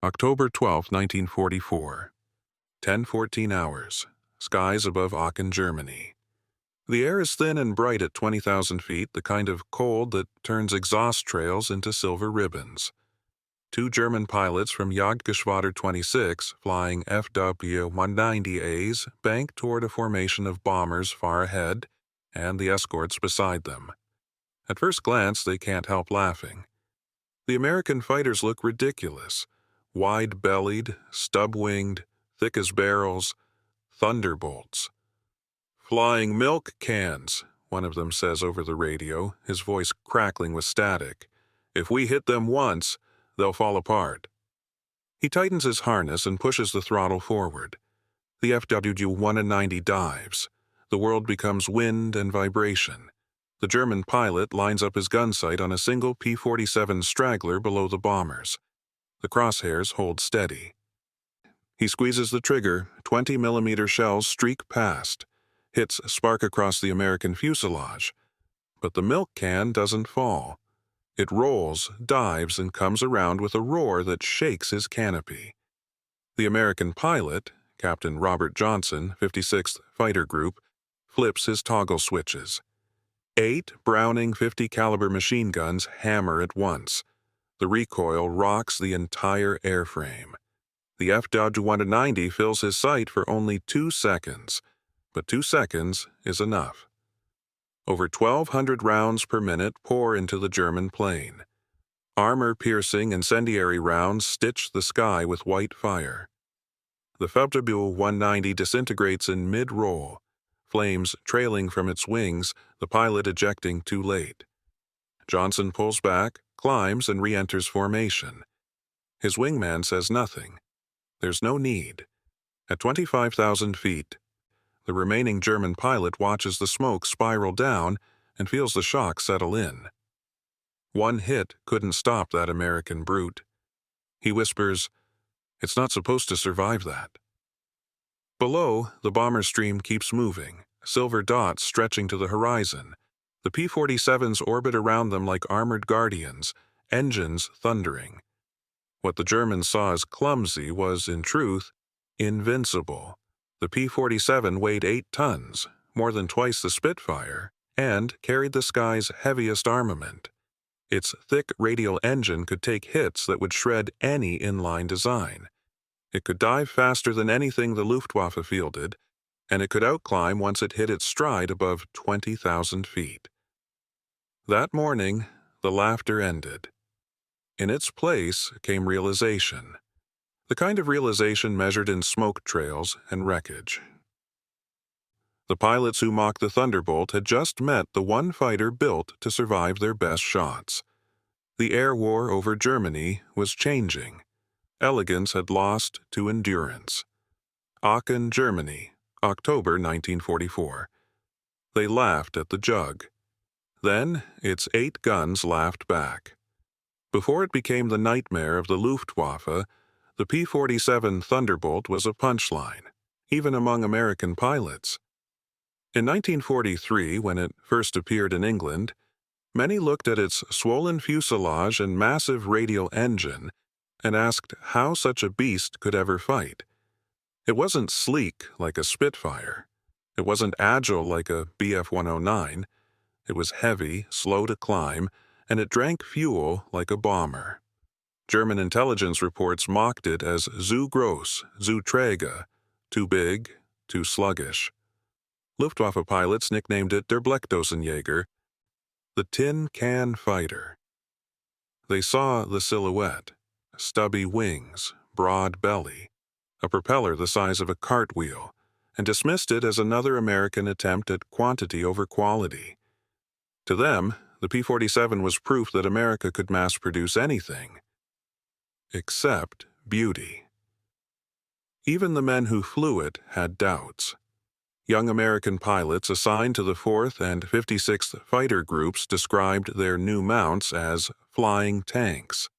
October 12, 1944. 10:14 hours. Skies above Aachen, Germany. The air is thin and bright at 20,000 feet, the kind of cold that turns exhaust trails into silver ribbons. Two German pilots from Jagdgeschwader 26, flying FW-190As, bank toward a formation of bombers far ahead, and the escorts beside them. At first glance, they can't help laughing. The American fighters look ridiculous. Wide-bellied, stub-winged, thick as barrels, thunderbolts. "Flying milk cans," one of them says over the radio, his voice crackling with static. "If we hit them once, they'll fall apart." He tightens his harness and pushes the throttle forward. The FW-190 dives. The world becomes wind and vibration. The German pilot lines up his gun sight on a single P-47 straggler below the bombers. The crosshairs hold steady. He squeezes the trigger, 20mm shells streak past. Hits spark across the American fuselage. But the milk can doesn't fall. It rolls, dives, and comes around with a roar that shakes his canopy. The American pilot, Captain Robert Johnson, 56th Fighter Group, flips his toggle switches. 8 Browning .50 caliber machine guns hammer at once. The recoil rocks the entire airframe. The FW-190 fills his sight for only 2 seconds, but 2 seconds is enough. Over 1,200 rounds per minute pour into the German plane. Armor-piercing incendiary rounds stitch the sky with white fire. The FW-190 disintegrates in mid-roll, flames trailing from its wings, the pilot ejecting too late. Johnson pulls back, climbs, and re-enters formation. His wingman says nothing. There's no need. At 25,000 feet, the remaining German pilot watches the smoke spiral down and feels the shock settle in. One hit couldn't stop that American brute. He whispers, "It's not supposed to survive that." Below, the bomber stream keeps moving, silver dots stretching to the horizon. The P-47s orbit around them like armored guardians, engines thundering. What the Germans saw as clumsy was, in truth, invincible. The P-47 weighed 8 tons, more than twice the Spitfire, and carried the sky's heaviest armament. Its thick radial engine could take hits that would shred any inline design. It could dive faster than anything the Luftwaffe fielded, and it could outclimb once it hit its stride above 20,000 feet. That morning, the laughter ended. In its place came realization, the kind of realization measured in smoke trails and wreckage. The pilots who mocked the Thunderbolt had just met the one fighter built to survive their best shots. The air war over Germany was changing. Elegance had lost to endurance. Aachen, Germany, October 1944. They laughed at the jug. Then its 8 guns laughed back. Before it became the nightmare of the Luftwaffe, the P-47 Thunderbolt was a punchline, even among American pilots. In 1943, when it first appeared in England, many looked at its swollen fuselage and massive radial engine and asked how such a beast could ever fight. It wasn't sleek like a Spitfire. It wasn't agile like a Bf-109. It was heavy, slow to climb, and it drank fuel like a bomber. German intelligence reports mocked it as zu groß, zu träge, too big, too sluggish. Luftwaffe pilots nicknamed it der Blechdosenjäger, the tin can fighter. They saw the silhouette, stubby wings, broad belly, a propeller the size of a cartwheel, and dismissed it as another American attempt at quantity over quality. To them, the P-47 was proof that America could mass-produce anything, except beauty. Even the men who flew it had doubts. Young American pilots assigned to the 4th and 56th Fighter Groups described their new mounts as flying tanks.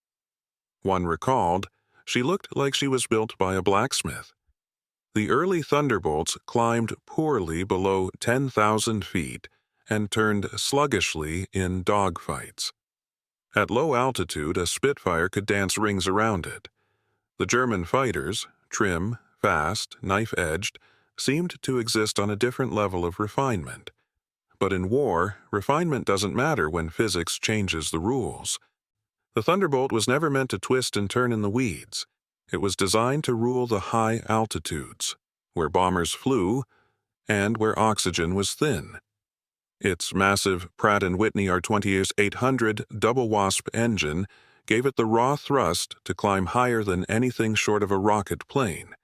One recalled, "She looked like she was built by a blacksmith." The early Thunderbolts climbed poorly below 10,000 feet and turned sluggishly in dogfights. At low altitude, a Spitfire could dance rings around it. The German fighters, trim, fast, knife-edged, seemed to exist on a different level of refinement. But in war, refinement doesn't matter when physics changes the rules. The Thunderbolt was never meant to twist and turn in the weeds. It was designed to rule the high altitudes, where bombers flew and where oxygen was thin. Its massive Pratt & Whitney R2800 double-wasp engine gave it the raw thrust to climb higher than anything short of a rocket plane.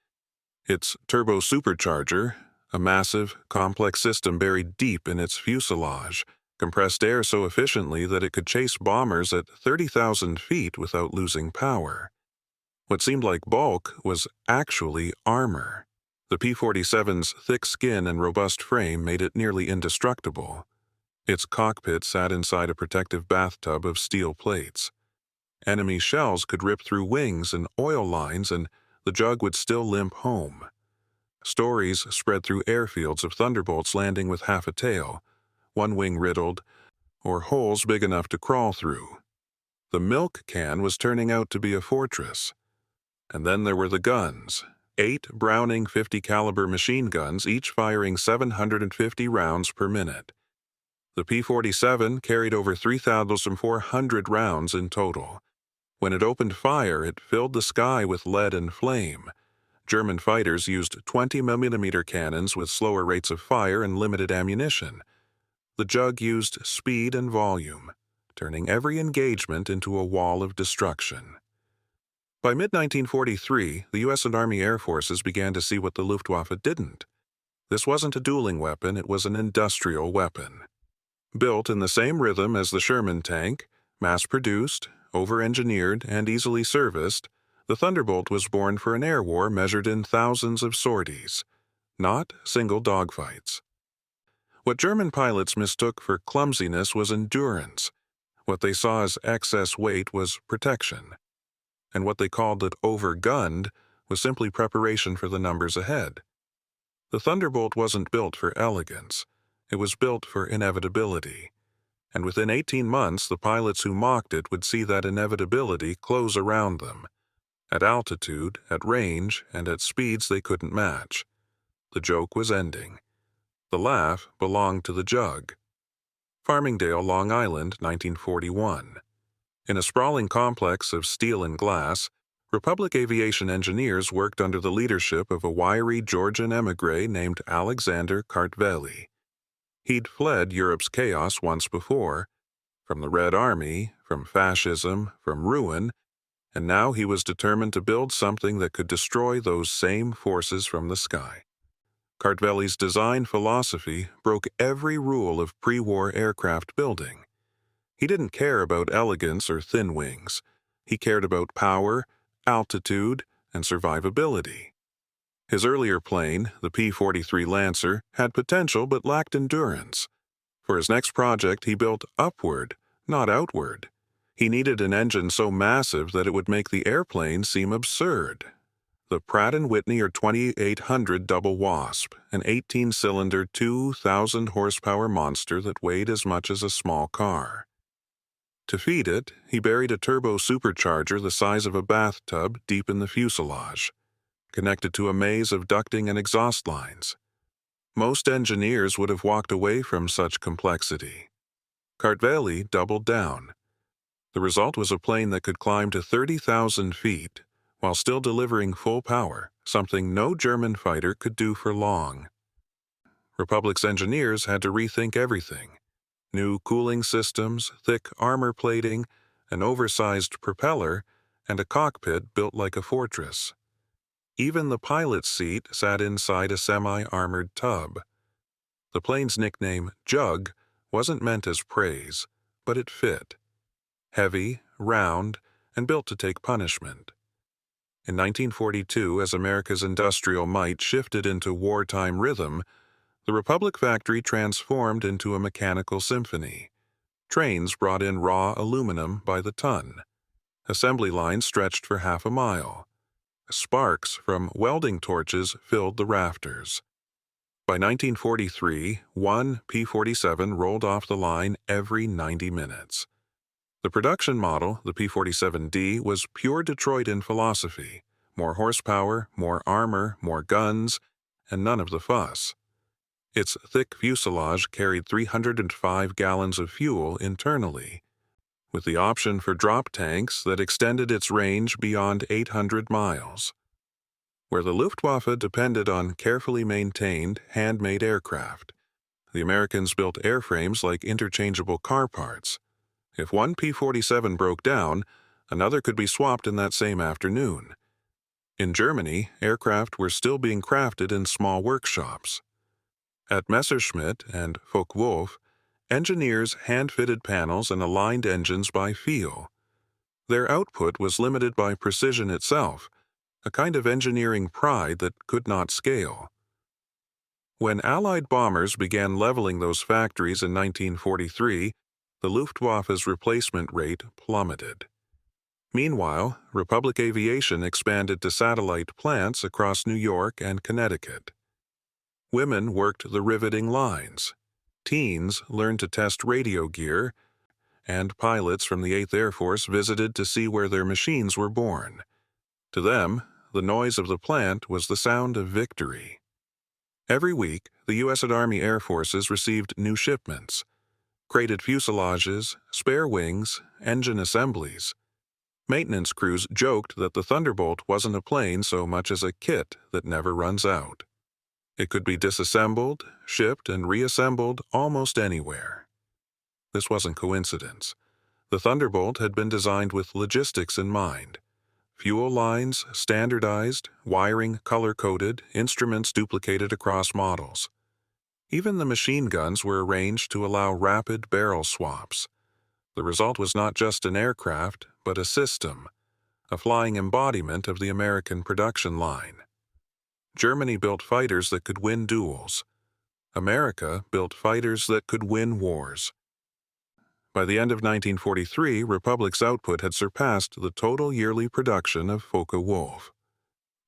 Its turbo supercharger, a massive, complex system buried deep in its fuselage, compressed air so efficiently that it could chase bombers at 30,000 feet without losing power. What seemed like bulk was actually armor. The P-47's thick skin and robust frame made it nearly indestructible. Its cockpit sat inside a protective bathtub of steel plates. Enemy shells could rip through wings and oil lines, and the Jug would still limp home. Stories spread through airfields of Thunderbolts landing with half a tail, one wing riddled, or holes big enough to crawl through. The milk can was turning out to be a fortress. And then there were the guns, 8 Browning 50 caliber machine guns, each firing 750 rounds per minute. The P-47 carried over 3,400 rounds in total. When it opened fire, it filled the sky with lead and flame. German fighters used 20mm cannons with slower rates of fire and limited ammunition. The Jug used speed and volume, turning every engagement into a wall of destruction. By mid-1943, the U.S. and Army Air Forces began to see what the Luftwaffe didn't. This wasn't a dueling weapon, it was an industrial weapon. Built in the same rhythm as the Sherman tank, mass-produced, over-engineered, and easily serviced, the Thunderbolt was born for an air war measured in thousands of sorties, not single dogfights. What German pilots mistook for clumsiness was endurance. What they saw as excess weight was protection. And what they called it overgunned was simply preparation for the numbers ahead. The Thunderbolt wasn't built for elegance. It was built for inevitability. And within 18 months, the pilots who mocked it would see that inevitability close around them, at altitude, at range, and at speeds they couldn't match. The joke was ending. The laugh belonged to the Jug. Farmingdale, Long Island, 1941. In a sprawling complex of steel and glass, Republic aviation engineers worked under the leadership of a wiry Georgian émigré named Alexander Kartveli. He'd fled Europe's chaos once before, from the Red Army, from fascism, from ruin, and now he was determined to build something that could destroy those same forces from the sky. Kartveli's design philosophy broke every rule of pre-war aircraft building. He didn't care about elegance or thin wings. He cared about power, altitude, and survivability. His earlier plane, the P-43 Lancer, had potential but lacked endurance. For his next project, he built upward, not outward. He needed an engine so massive that it would make the airplane seem absurd. The Pratt & Whitney R2800 Double Wasp, an 18-cylinder, 2,000-horsepower monster that weighed as much as a small car. To feed it, he buried a turbo supercharger the size of a bathtub deep in the fuselage, connected to a maze of ducting and exhaust lines. Most engineers would have walked away from such complexity. Kartveli doubled down. The result was a plane that could climb to 30,000 feet, while still delivering full power, something no German fighter could do for long. Republic's engineers had to rethink everything. New cooling systems, thick armor plating, an oversized propeller, and a cockpit built like a fortress. Even the pilot's seat sat inside a semi-armored tub. The plane's nickname, Jug, wasn't meant as praise, but it fit. Heavy, round, and built to take punishment. In 1942, as America's industrial might shifted into wartime rhythm, the Republic factory transformed into a mechanical symphony. Trains brought in raw aluminum by the ton. Assembly lines stretched for half a mile. Sparks from welding torches filled the rafters. By 1943, one P-47 rolled off the line every 90 minutes. The production model, the P-47D, was pure Detroit in philosophy, more horsepower, more armor, more guns, and none of the fuss. Its thick fuselage carried 305 gallons of fuel internally, with the option for drop tanks that extended its range beyond 800 miles. Where the Luftwaffe depended on carefully maintained, handmade aircraft, the Americans built airframes like interchangeable car parts. If one P-47 broke down, another could be swapped in that same afternoon. In Germany, aircraft were still being crafted in small workshops. At Messerschmitt and Focke-Wulf, engineers hand-fitted panels and aligned engines by feel. Their output was limited by precision itself, a kind of engineering pride that could not scale. When Allied bombers began leveling those factories in 1943, the Luftwaffe's replacement rate plummeted. Meanwhile, Republic aviation expanded to satellite plants across New York and Connecticut. Women worked the riveting lines. Teens learned to test radio gear, and pilots from the 8th Air Force visited to see where their machines were born. To them, the noise of the plant was the sound of victory. Every week, the U.S. Army Air Forces received new shipments: crated fuselages, spare wings, engine assemblies. Maintenance crews joked that the Thunderbolt wasn't a plane so much as a kit that never runs out. It could be disassembled, shipped, and reassembled almost anywhere. This wasn't coincidence. The Thunderbolt had been designed with logistics in mind. Fuel lines standardized, wiring color-coded, instruments duplicated across models. Even the machine guns were arranged to allow rapid barrel swaps. The result was not just an aircraft, but a system, a flying embodiment of the American production line. Germany built fighters that could win duels. America built fighters that could win wars. By the end of 1943, Republic's output had surpassed the total yearly production of Focke-Wulf.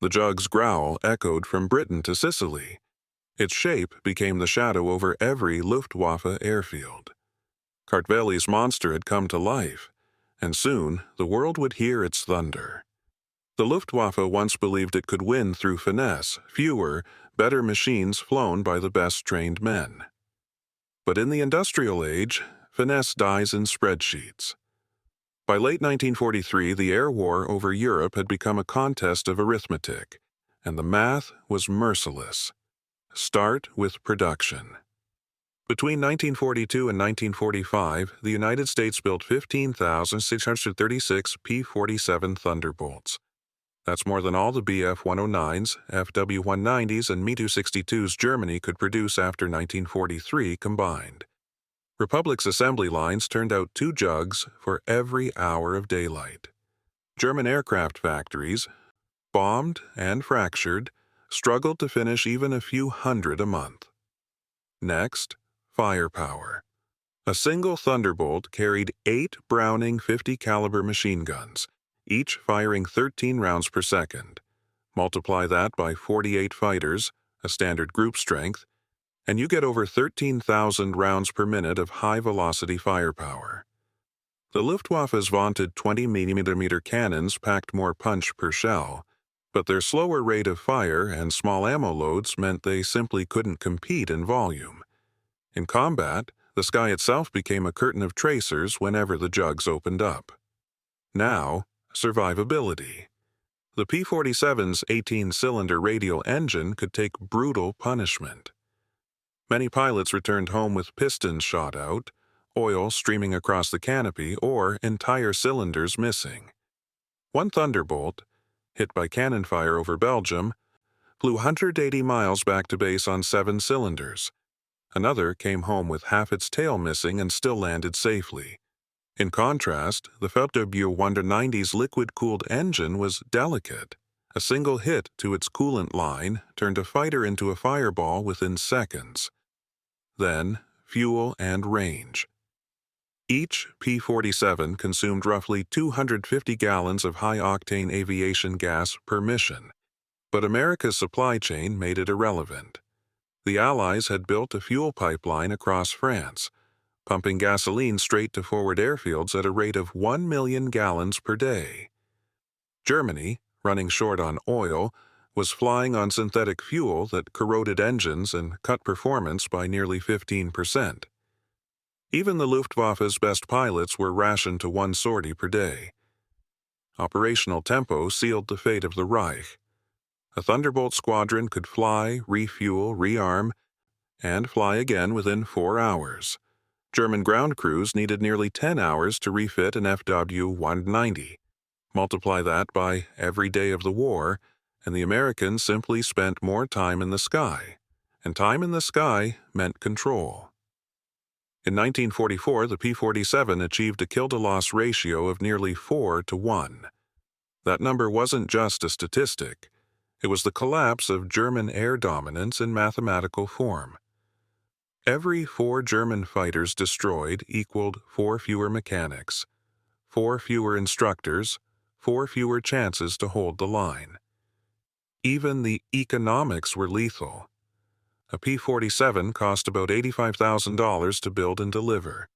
The Jug's growl echoed from Britain to Sicily. Its shape became the shadow over every Luftwaffe airfield. Kartvelli's monster had come to life, and soon the world would hear its thunder. The Luftwaffe once believed it could win through finesse, fewer, better machines flown by the best trained men. But in the industrial age, finesse dies in spreadsheets. By late 1943, the air war over Europe had become a contest of arithmetic, and the math was merciless. Start with production. Between 1942 and 1945, the United States built 15,636 P-47 Thunderbolts. That's more than all the Bf-109s, Fw-190s, and Me-262s Germany could produce after 1943 combined. Republic's assembly lines turned out 2 jugs for every hour of daylight. German aircraft factories, bombed and fractured, struggled to finish even a few hundred a month. Next, firepower. A single Thunderbolt carried 8 Browning 50 caliber machine guns, each firing 13 rounds per second. Multiply that by 48 fighters, a standard group strength, and you get over 13,000 rounds per minute of high-velocity firepower. The Luftwaffe's vaunted 20mm cannons packed more punch per shell, but their slower rate of fire and small ammo loads meant they simply couldn't compete in volume. In combat, the sky itself became a curtain of tracers whenever the jugs opened up. Now, survivability. The P-47's 18-cylinder radial engine could take brutal punishment. Many pilots returned home with pistons shot out, oil streaming across the canopy, or entire cylinders missing. One Thunderbolt, hit by cannon fire over Belgium, flew 180 miles back to base on 7 cylinders. Another came home with half its tail missing and still landed safely. In contrast, the Fw-190's liquid-cooled engine was delicate. A single hit to its coolant line turned a fighter into a fireball within seconds. Then, fuel and range. Each P-47 consumed roughly 250 gallons of high-octane aviation gas per mission, but America's supply chain made it irrelevant. The Allies had built a fuel pipeline across France, pumping gasoline straight to forward airfields at a rate of 1 million gallons per day. Germany, running short on oil, was flying on synthetic fuel that corroded engines and cut performance by nearly 15%. Even the Luftwaffe's best pilots were rationed to one sortie per day. Operational tempo sealed the fate of the Reich. A Thunderbolt squadron could fly, refuel, rearm, and fly again within 4 hours. German ground crews needed nearly 10 hours to refit an FW-190. Multiply that by every day of the war, and the Americans simply spent more time in the sky. And time in the sky meant control. In 1944, the P-47 achieved a kill-to-loss ratio of nearly 4 to 1. That number wasn't just a statistic. It was the collapse of German air dominance in mathematical form. Every 4 German fighters destroyed equaled 4 fewer mechanics, 4 fewer instructors, 4 fewer chances to hold the line. Even the economics were lethal. A P-47 cost about $85,000 to build and deliver.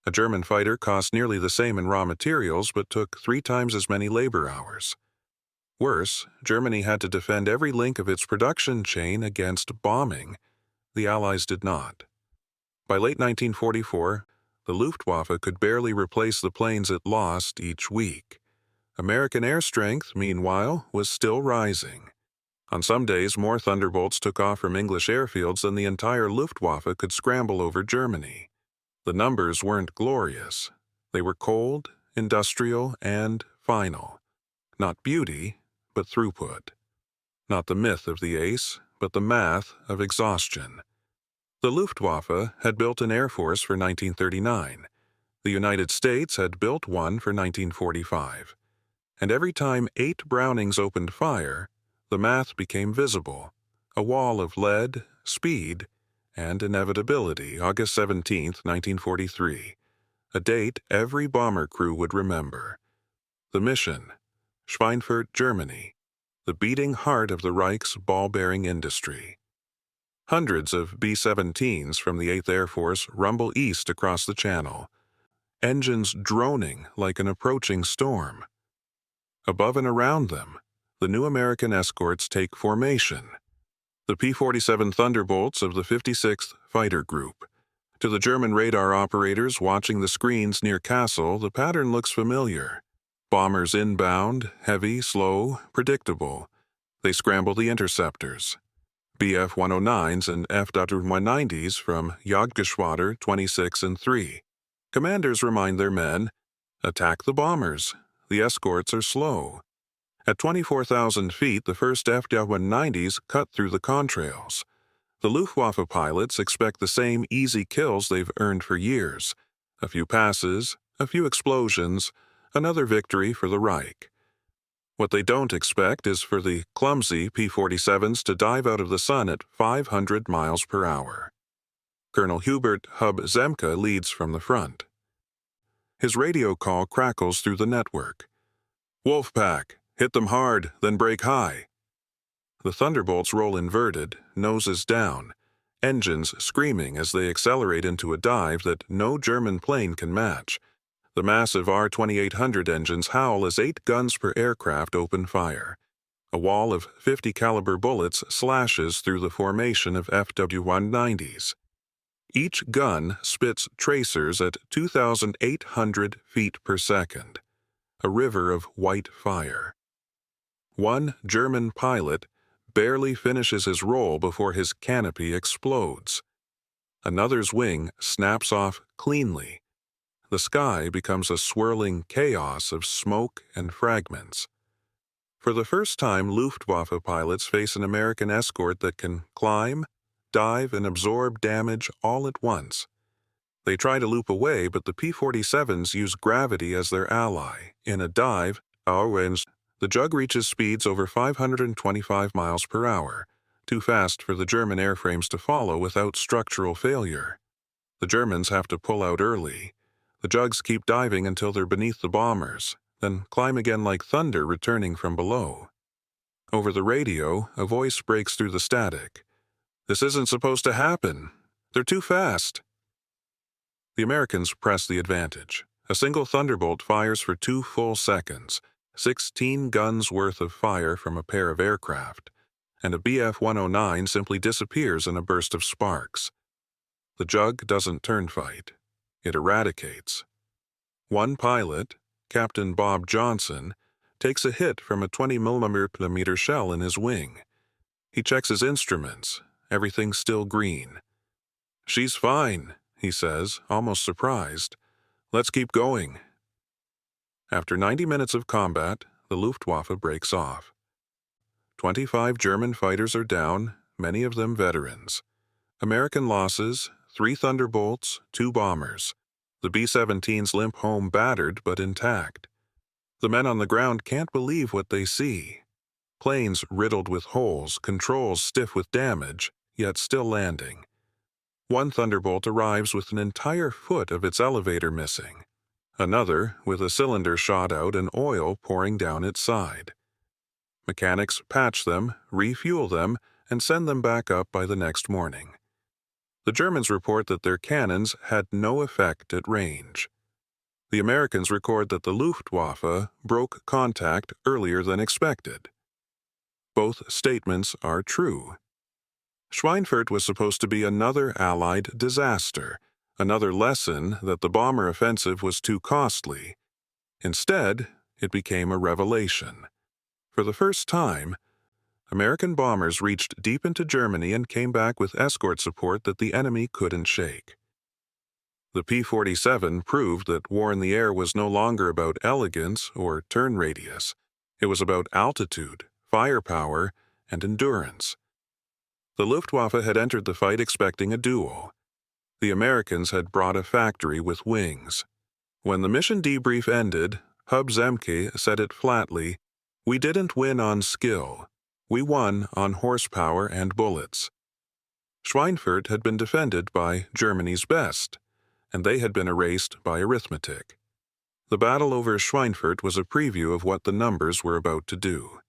A German fighter cost nearly the same in raw materials but took 3 times as many labor hours. Worse, Germany had to defend every link of its production chain against bombing. The Allies did not. By late 1944, the Luftwaffe could barely replace the planes it lost each week. American air strength, meanwhile, was still rising. On some days, more Thunderbolts took off from English airfields than the entire Luftwaffe could scramble over Germany. The numbers weren't glorious. They were cold, industrial, and final. Not beauty, but throughput. Not the myth of the ace, but the math of exhaustion. The Luftwaffe had built an air force for 1939. The United States had built one for 1945. And every time 8 Brownings opened fire, the math became visible, a wall of lead, speed, and inevitability. August 17, 1943, a date every bomber crew would remember. The mission, Schweinfurt, Germany, the beating heart of the Reich's ball-bearing industry. Hundreds of B-17s from the 8th Air Force rumble east across the Channel, engines droning like an approaching storm. Above and around them, the new American escorts take formation. The P-47 Thunderbolts of the 56th Fighter Group. To the German radar operators watching the screens near Kassel, the pattern looks familiar. Bombers inbound, heavy, slow, predictable. They scramble the interceptors. Bf-109s and F-190s from Jagdgeschwader 26 and 3. Commanders remind their men, attack the bombers. The escorts are slow. At 24,000 feet, the first F-190s cut through the contrails. The Luftwaffe pilots expect the same easy kills they've earned for years. A few passes, a few explosions, another victory for the Reich. What they don't expect is for the clumsy P-47s to dive out of the sun at 500 miles per hour. Colonel Hubert Hub Zemke leads from the front. His radio call crackles through the network. Wolfpack, hit them hard, then brake high. The Thunderbolts roll inverted, noses down, engines screaming as they accelerate into a dive that no German plane can match. The massive R-2800 engines howl as 8 guns per aircraft open fire. A wall of 50 caliber bullets slashes through the formation of FW-190s. Each gun spits tracers at 2,800 feet per second, a river of white fire. One German pilot barely finishes his roll before his canopy explodes. Another's wing snaps off cleanly. The sky becomes a swirling chaos of smoke and fragments. For the first time, Luftwaffe pilots face an American escort that can climb, dive, and absorb damage all at once. They try to loop away, but the P-47s use gravity as their ally. In a dive, the Jug reaches speeds over 525 miles per hour, too fast for the German airframes to follow without structural failure. The Germans have to pull out early. The Jugs keep diving until they're beneath the bombers, then climb again like thunder returning from below. Over the radio, a voice breaks through the static. This isn't supposed to happen. They're too fast. The Americans press the advantage. A single Thunderbolt fires for 2 full seconds. 16 guns worth of fire from a pair of aircraft, and a Bf-109 simply disappears in a burst of sparks. The jug doesn't turn fight. It eradicates. One pilot, Captain Bob Johnson, takes a hit from a 20mm shell in his wing. He checks his instruments. Everything's still green. "She's fine," he says, almost surprised. "Let's keep going." After 90 minutes of combat, the Luftwaffe breaks off. 25 German fighters are down, many of them veterans. American losses: 3 Thunderbolts, 2 bombers. The B-17s limp home battered but intact. The men on the ground can't believe what they see. Planes riddled with holes, controls stiff with damage, yet still landing. One Thunderbolt arrives with an entire foot of its elevator missing. Another with a cylinder shot out and oil pouring down its side. Mechanics patch them, refuel them, and send them back up by the next morning. The Germans report that their cannons had no effect at range. The Americans record that the Luftwaffe broke contact earlier than expected. Both statements are true. Schweinfurt was supposed to be another Allied disaster, another lesson that the bomber offensive was too costly. Instead, it became a revelation. For the first time, American bombers reached deep into Germany and came back with escort support that the enemy couldn't shake. The P-47 proved that war in the air was no longer about elegance or turn radius. It was about altitude, firepower, and endurance. The Luftwaffe had entered the fight expecting a duel. The Americans had brought a factory with wings. When the mission debrief ended, Hub Zemke said it flatly: "We didn't win on skill. We won on horsepower and bullets." Schweinfurt had been defended by Germany's best, and they had been erased by arithmetic. The battle over Schweinfurt was a preview of what the numbers were about to do.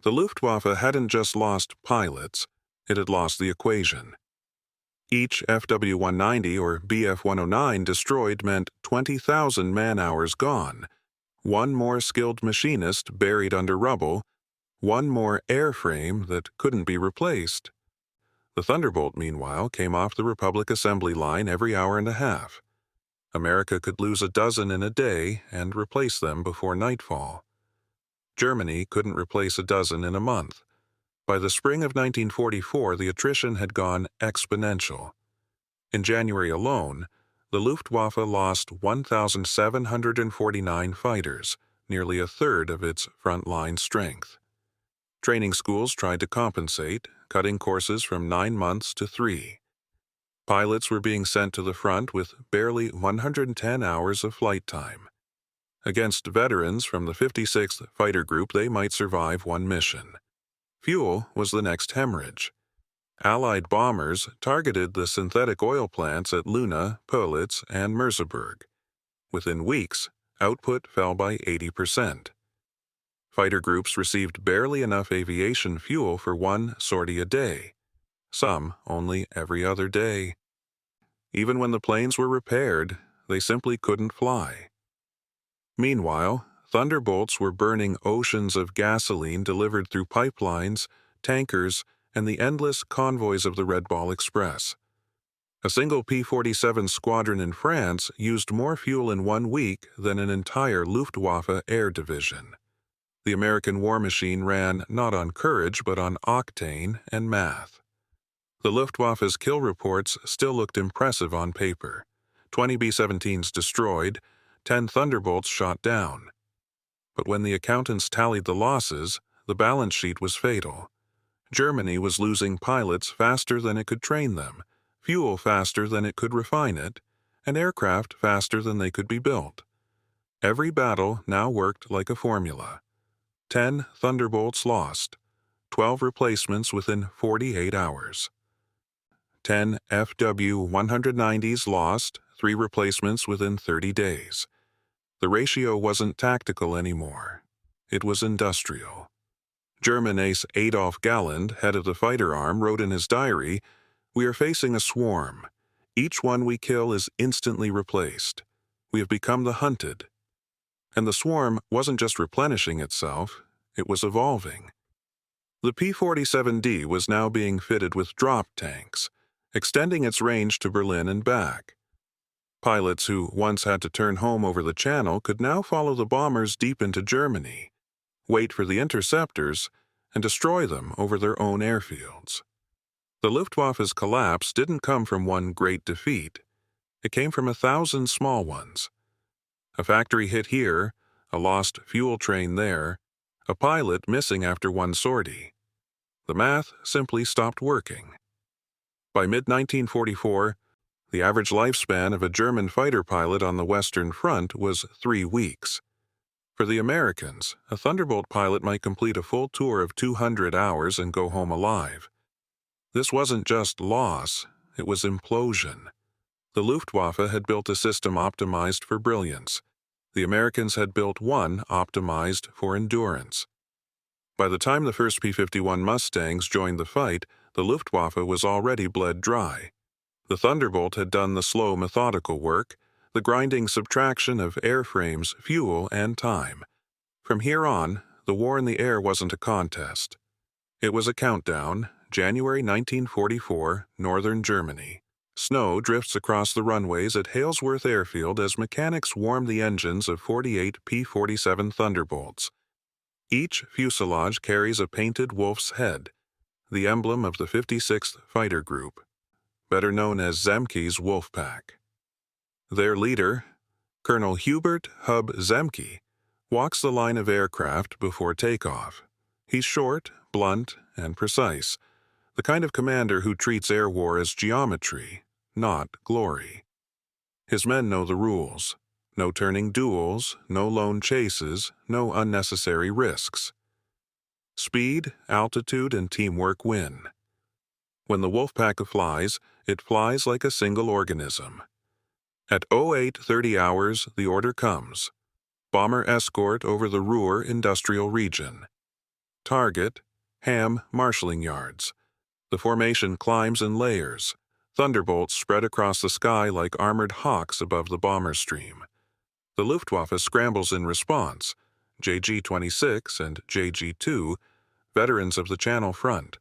The Luftwaffe hadn't just lost pilots, it had lost the equation. Each FW-190 or Bf-109 destroyed meant 20,000 man-hours gone, one more skilled machinist buried under rubble, one more airframe that couldn't be replaced. The Thunderbolt, meanwhile, came off the Republic assembly line every hour and a half. America could lose a dozen in a day and replace them before nightfall. Germany couldn't replace a dozen in a month. By the spring of 1944, the attrition had gone exponential. In January alone, the Luftwaffe lost 1,749 fighters, nearly a third of its front-line strength. Training schools tried to compensate, cutting courses from 9 months to 3. Pilots were being sent to the front with barely 110 hours of flight time. Against veterans from the 56th Fighter Group, they might survive one mission. Fuel was the next hemorrhage. Allied bombers targeted the synthetic oil plants at Luna, Pölitz, and Merseburg. Within weeks, output fell by 80%. Fighter groups received barely enough aviation fuel for one sortie a day, some only every other day. Even when the planes were repaired, they simply couldn't fly. Meanwhile, Thunderbolts were burning oceans of gasoline delivered through pipelines, tankers, and the endless convoys of the Red Ball Express. A single P-47 squadron in France used more fuel in 1 week than an entire Luftwaffe air division. The American war machine ran not on courage but on octane and math. The Luftwaffe's kill reports still looked impressive on paper. 20 B-17s destroyed, 10 Thunderbolts shot down. But when the accountants tallied the losses, the balance sheet was fatal. Germany was losing pilots faster than it could train them, fuel faster than it could refine it, and aircraft faster than they could be built. Every battle now worked like a formula. 10 Thunderbolts lost, 12 replacements within 48 hours. 10 FW-190s lost, 3 replacements within 30 days. The ratio wasn't tactical anymore. It was industrial. German ace Adolf Galland, head of the fighter arm, wrote in his diary, "We are facing a swarm. Each one we kill is instantly replaced. We have become the hunted." And the swarm wasn't just replenishing itself, it was evolving. The P-47D was now being fitted with drop tanks, extending its range to Berlin and back. Pilots who once had to turn home over the channel could now follow the bombers deep into Germany, wait for the interceptors, and destroy them over their own airfields. The Luftwaffe's collapse didn't come from one great defeat. It came from 1,000 small ones. A factory hit here, a lost fuel train there, a pilot missing after one sortie. The math simply stopped working. By mid-1944, the average lifespan of a German fighter pilot on the Western Front was 3 weeks. For the Americans, a Thunderbolt pilot might complete a full tour of 200 hours and go home alive. This wasn't just loss, it was implosion. The Luftwaffe had built a system optimized for brilliance. The Americans had built one optimized for endurance. By the time the first P-51 Mustangs joined the fight, the Luftwaffe was already bled dry. The Thunderbolt had done the slow, methodical work, the grinding subtraction of airframes, fuel, and time. From here on, the war in the air wasn't a contest. It was a countdown, January 1944, northern Germany. Snow drifts across the runways at Halesworth Airfield as mechanics warm the engines of 48 P-47 Thunderbolts. Each fuselage carries a painted wolf's head, the emblem of the 56th Fighter Group, better known as Zemke's Wolfpack. Their leader, Colonel Hubert "Hub" Zemke, walks the line of aircraft before takeoff. He's short, blunt, and precise, the kind of commander who treats air war as geometry, not glory. His men know the rules. No turning duels, no lone chases, no unnecessary risks. Speed, altitude, and teamwork win. When the Wolfpack flies, it flies like a single organism. At 08:30 hours, the order comes. Bomber escort over the Ruhr industrial region. Target, Ham marshalling yards. The formation climbs in layers. Thunderbolts spread across the sky like armored hawks above the bomber stream. The Luftwaffe scrambles in response, JG-26 and JG-2, veterans of the Channel Front.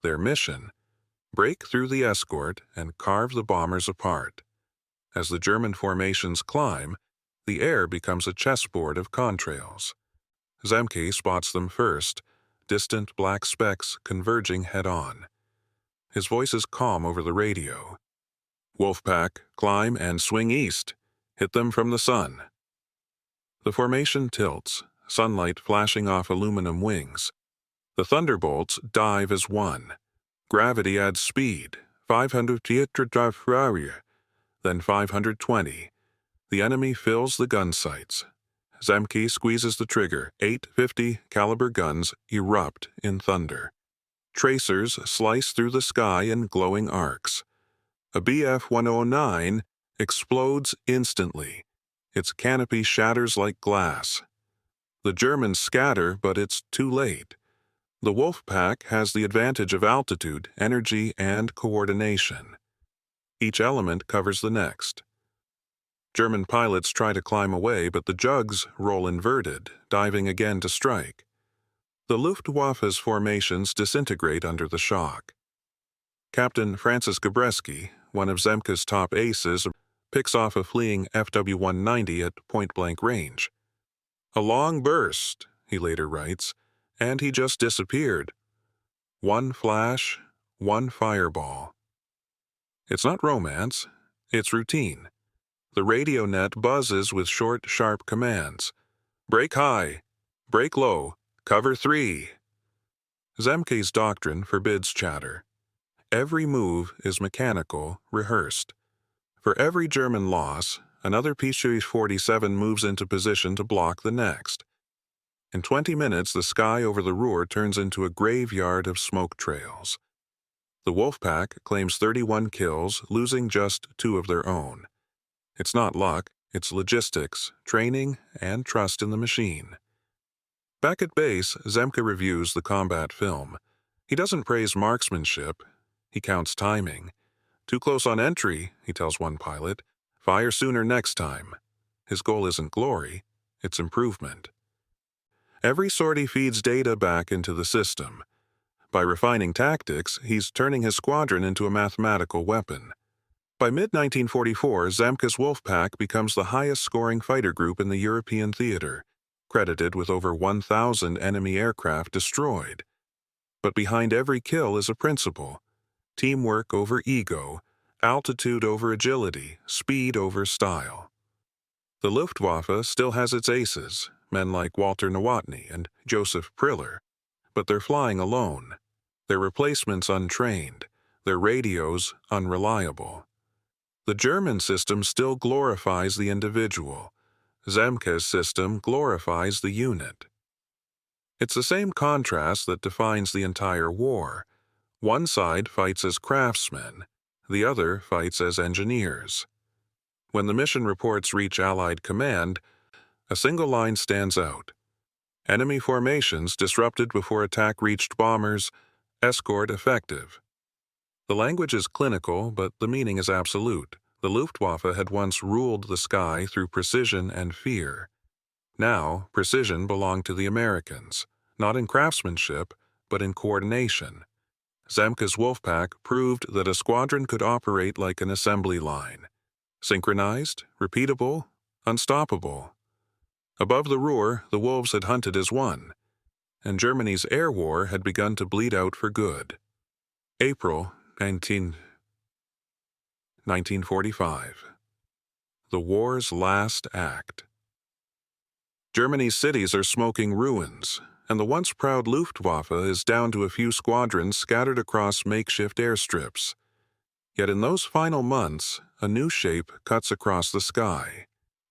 Their mission: break through the escort and carve the bombers apart. As the German formations climb, the air becomes a chessboard of contrails. Zemke spots them first, distant black specks converging head-on. His voice is calm over the radio. Wolfpack, climb and swing east. Hit them from the sun. The formation tilts, sunlight flashing off aluminum wings. The Thunderbolts dive as one. Gravity adds speed, 500 km/h, then 520. The enemy fills the gun sights. Zemke squeezes the trigger. 850 caliber guns erupt in thunder. Tracers slice through the sky in glowing arcs. A Bf-109 explodes instantly. Its canopy shatters like glass. The Germans scatter, but it's too late. The Wolfpack has the advantage of altitude, energy, and coordination. Each element covers the next. German pilots try to climb away, but the jugs roll inverted, diving again to strike. The Luftwaffe's formations disintegrate under the shock. Captain Francis Gabreski, one of Zemke's top aces, picks off a fleeing FW-190 at point-blank range. "A long burst," he later writes, "and he just disappeared. One flash, one fireball." It's not romance, it's routine. The radio net buzzes with short, sharp commands. Break high, break low, cover 3. Zemke's doctrine forbids chatter. Every move is mechanical, rehearsed. For every German loss, another P-47 moves into position to block the next. In 20 minutes, the sky over the Ruhr turns into a graveyard of smoke trails. The Wolfpack claims 31 kills, losing just 2 of their own. It's not luck, it's logistics, training, and trust in the machine. Back at base, Zemke reviews the combat film. He doesn't praise marksmanship, he counts timing. "Too close on entry," he tells one pilot. "Fire sooner next time." His goal isn't glory, it's improvement. Every sortie feeds data back into the system. By refining tactics, he's turning his squadron into a mathematical weapon. By mid-1944, Zemke's Wolfpack becomes the highest-scoring fighter group in the European theater, credited with over 1,000 enemy aircraft destroyed. But behind every kill is a principle: teamwork over ego, altitude over agility, speed over style. The Luftwaffe still has its aces, men like Walter Nowotny and Joseph Priller, but they're flying alone. Their replacements untrained, their radios unreliable. The German system still glorifies the individual. Zemke's system glorifies the unit. It's the same contrast that defines the entire war. One side fights as craftsmen, the other fights as engineers. When the mission reports reach Allied command, a single line stands out: enemy formations disrupted before attack reached bombers, escort effective. The language is clinical, but the meaning is absolute. The Luftwaffe had once ruled the sky through precision and fear. Now, precision belonged to the Americans, not in craftsmanship, but in coordination. Zemke's Wolfpack proved that a squadron could operate like an assembly line. Synchronized, repeatable, unstoppable. Above the Ruhr, the wolves had hunted as one, and Germany's air war had begun to bleed out for good. April 1945. The war's last act. Germany's cities are smoking ruins, and the once proud Luftwaffe is down to a few squadrons scattered across makeshift airstrips. Yet in those final months, a new shape cuts across the sky.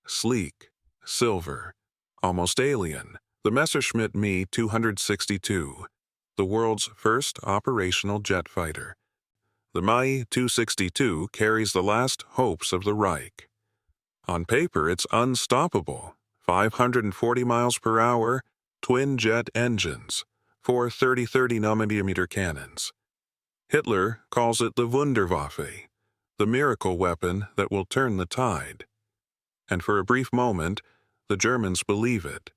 Sleek, silver, almost alien, the Messerschmitt Me 262, the world's first operational jet fighter. The Me 262 carries the last hopes of the Reich. On paper, it's unstoppable: 540 miles per hour, twin-jet engines, 4 30-30mm cannons. Hitler calls it the Wunderwaffe, the miracle weapon that will turn the tide. And for a brief moment, the Germans believe it.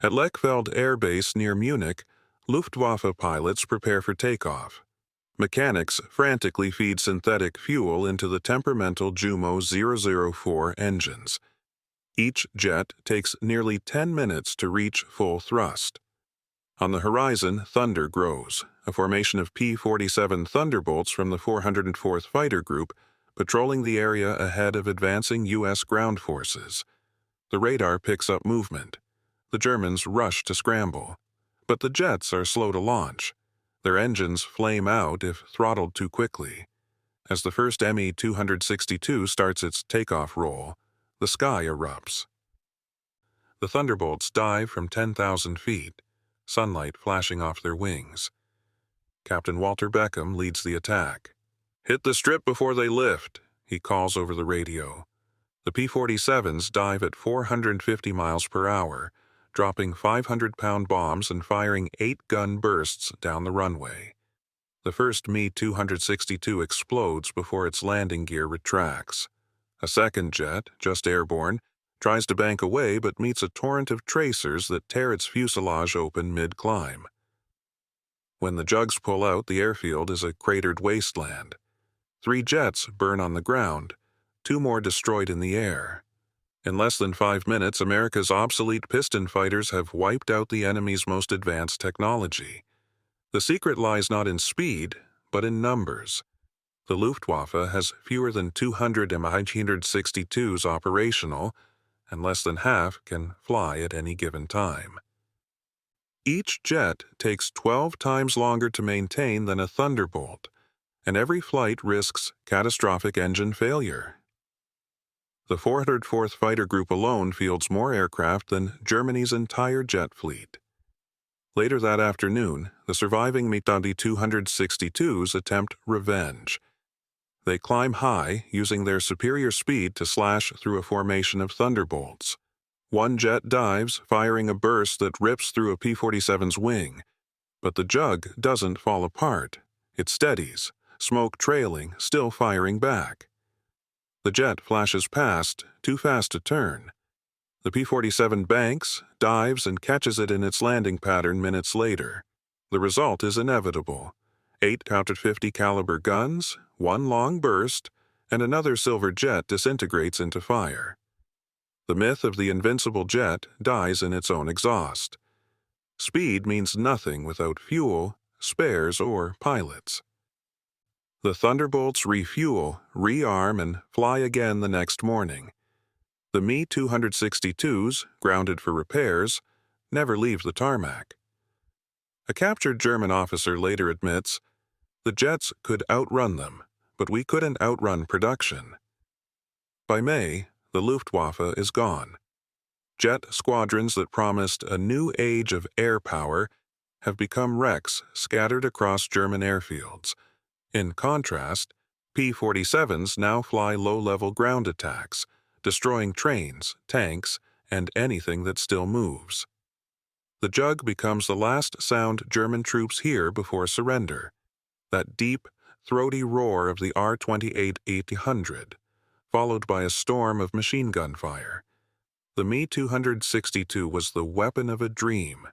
At Lechfeld Air Base near Munich, Luftwaffe pilots prepare for takeoff. Mechanics frantically feed synthetic fuel into the temperamental Jumo 004 engines. Each jet takes nearly 10 minutes to reach full thrust. On the horizon, thunder grows, a formation of P-47 Thunderbolts from the 404th Fighter Group, patrolling the area ahead of advancing U.S. ground forces. The radar picks up movement. The Germans rush to scramble. But the jets are slow to launch. Their engines flame out if throttled too quickly. As the first Me 262 starts its takeoff roll, the sky erupts. The Thunderbolts dive from 10,000 feet, sunlight flashing off their wings. Captain Walter Beckham leads the attack. "Hit the strip before they lift," he calls over the radio. The P-47s dive at 450 miles per hour, dropping 500-pound bombs and firing 8-gun bursts down the runway. The first Me 262 explodes before its landing gear retracts. A second jet, just airborne, tries to bank away but meets a torrent of tracers that tear its fuselage open mid-climb. When the jugs pull out, the airfield is a cratered wasteland. 3 jets burn on the ground, 2 more destroyed in the air. In less than 5 minutes, America's obsolete piston fighters have wiped out the enemy's most advanced technology. The secret lies not in speed, but in numbers. The Luftwaffe has fewer than 200 Mi-162s operational, and less than half can fly at any given time. Each jet takes 12 times longer to maintain than a Thunderbolt, and every flight risks catastrophic engine failure. The 404th Fighter Group alone fields more aircraft than Germany's entire jet fleet. Later that afternoon, the surviving Mi-262s attempt revenge. They climb high, using their superior speed to slash through a formation of Thunderbolts. One jet dives, firing a burst that rips through a P-47's wing. But the jug doesn't fall apart. It steadies, smoke trailing, still firing back. The jet flashes past, too fast to turn. The P-47 banks, dives, and catches it in its landing pattern minutes later. The result is inevitable. 8 .50 caliber guns, 1 long burst, and another silver jet disintegrates into fire. The myth of the invincible jet dies in its own exhaust. Speed means nothing without fuel, spares, or pilots. The Thunderbolts refuel, rearm, and fly again the next morning. The Me-262s, grounded for repairs, never leave the tarmac. A captured German officer later admits, "The jets could outrun them, but we couldn't outrun production." By May, the Luftwaffe is gone. Jet squadrons that promised a new age of air power have become wrecks scattered across German airfields. In contrast, P-47s now fly low-level ground attacks, destroying trains, tanks, and anything that still moves. The Jug becomes the last sound German troops hear before surrender, that deep, throaty roar of the R-28-800, followed by a storm of machine gun fire. The Me-262 was the weapon of a dream.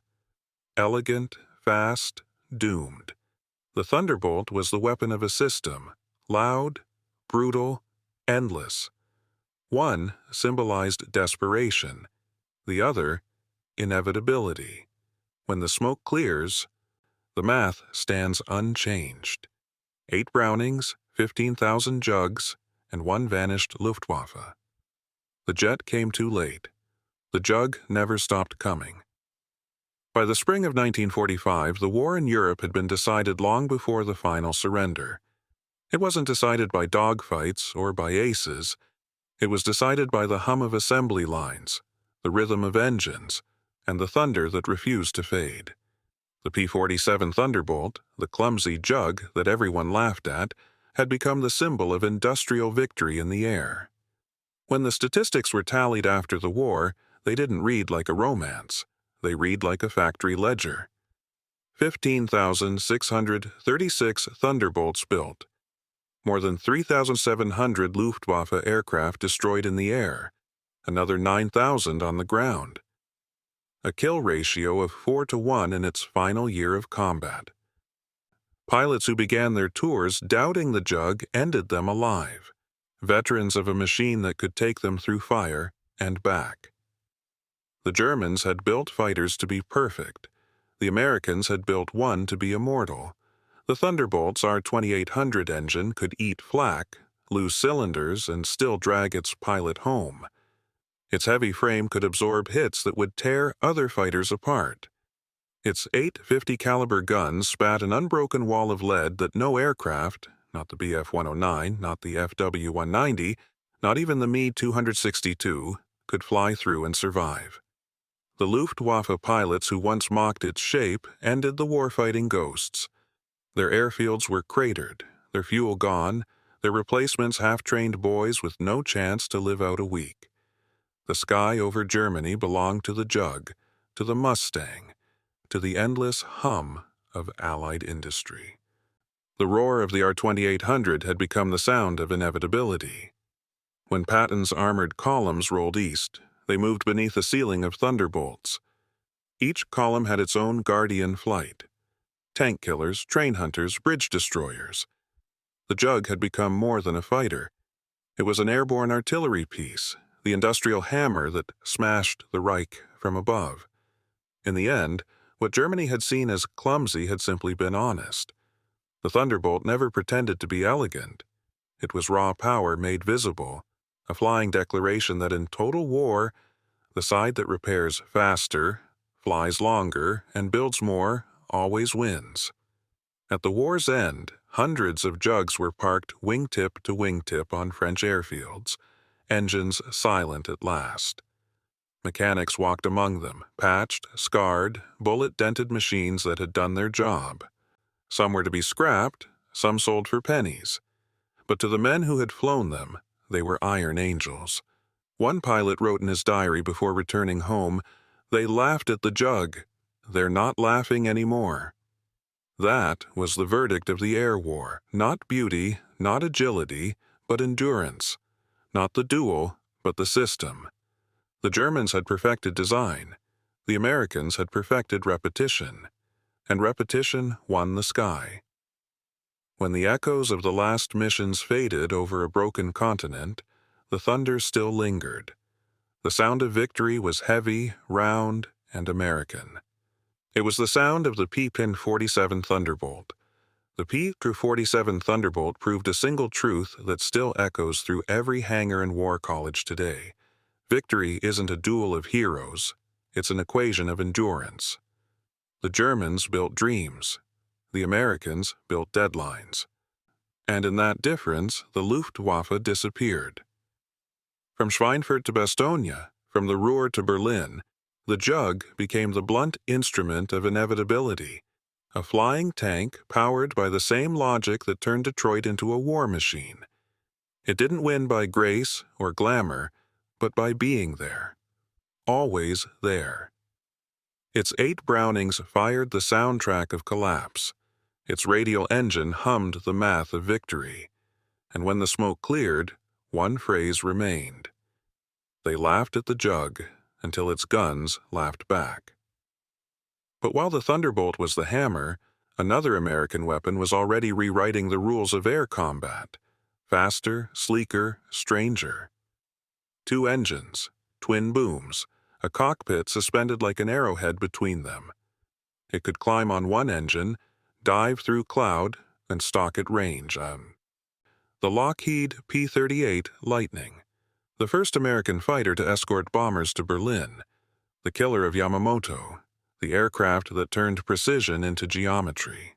Elegant, fast, doomed. The Thunderbolt was the weapon of a system, loud, brutal, endless. One symbolized desperation, the other, inevitability. When the smoke clears, the math stands unchanged. 8 Brownings, 15,000 Jugs, and 1 vanished Luftwaffe. The jet came too late. The Jug never stopped coming. By the spring of 1945, the war in Europe had been decided long before the final surrender. It wasn't decided by dogfights or by aces. It was decided by the hum of assembly lines, the rhythm of engines, and the thunder that refused to fade. The P-47 Thunderbolt, the clumsy Jug that everyone laughed at, had become the symbol of industrial victory in the air. When the statistics were tallied after the war, they didn't read like a romance. They read like a factory ledger. 15,636 Thunderbolts built. More than 3,700 Luftwaffe aircraft destroyed in the air, another 9,000 on the ground. A kill ratio of 4-to-1 in its final year of combat. Pilots who began their tours doubting the Jug ended them alive, veterans of a machine that could take them through fire and back. The Germans had built fighters to be perfect. The Americans had built one to be immortal. The Thunderbolt's R-2800 engine could eat flak, lose cylinders, and still drag its pilot home. Its heavy frame could absorb hits that would tear other fighters apart. Its 8 .50 caliber guns spat an unbroken wall of lead that no aircraft, not the Bf-109, not the FW-190, not even the Me-262, could fly through and survive. The Luftwaffe pilots who once mocked its shape ended the warfighting ghosts. Their airfields were cratered, their fuel gone, their replacements half-trained boys with no chance to live out a week. The sky over Germany belonged to the Jug, to the Mustang, to the endless hum of Allied industry. The roar of the R-2800 had become the sound of inevitability. When Patton's armored columns rolled east, they moved beneath a ceiling of Thunderbolts. Each column had its own guardian flight. Tank killers, train hunters, bridge destroyers. The Jug had become more than a fighter. It was an airborne artillery piece, the industrial hammer that smashed the Reich from above. In the end, what Germany had seen as clumsy had simply been honest. The Thunderbolt never pretended to be elegant. It was raw power made visible, a flying declaration that in total war, the side that repairs faster, flies longer, and builds more always wins. At the war's end, hundreds of Jugs were parked wingtip to wingtip on French airfields, engines silent at last. Mechanics walked among them, patched, scarred, bullet-dented machines that had done their job. Some were to be scrapped, some sold for pennies. But to the men who had flown them, they were iron angels. One pilot wrote in his diary before returning home, "They laughed at the Jug. They're not laughing anymore." That was the verdict of the air war. Not beauty, not agility, but endurance. Not the duel, but the system. The Germans had perfected design. The Americans had perfected repetition. And repetition won the sky. When the echoes of the last missions faded over a broken continent, the thunder still lingered. The sound of victory was heavy, round, and American. It was the sound of the P-47 Thunderbolt. The P-47 Thunderbolt proved a single truth that still echoes through every hangar and war college today. Victory isn't a duel of heroes, it's an equation of endurance. The Germans built dreams. The Americans built deadlines. And in that difference, the Luftwaffe disappeared. From Schweinfurt to Bastogne, from the Ruhr to Berlin, the Jug became the blunt instrument of inevitability, a flying tank powered by the same logic that turned Detroit into a war machine. It didn't win by grace or glamour, but by being there. Always there. Its 8 Brownings fired the soundtrack of collapse. Its radial engine hummed the math of victory. And when the smoke cleared, one phrase remained. They laughed at the Jug until its guns laughed back. But while the Thunderbolt was the hammer, another American weapon was already rewriting the rules of air combat. Faster, sleeker, stranger. 2 engines, twin booms, a cockpit suspended like an arrowhead between them. It could climb on one engine, dive through cloud, and stalk at range. The Lockheed P-38 Lightning, the first American fighter to escort bombers to Berlin, the killer of Yamamoto, the aircraft that turned precision into geometry.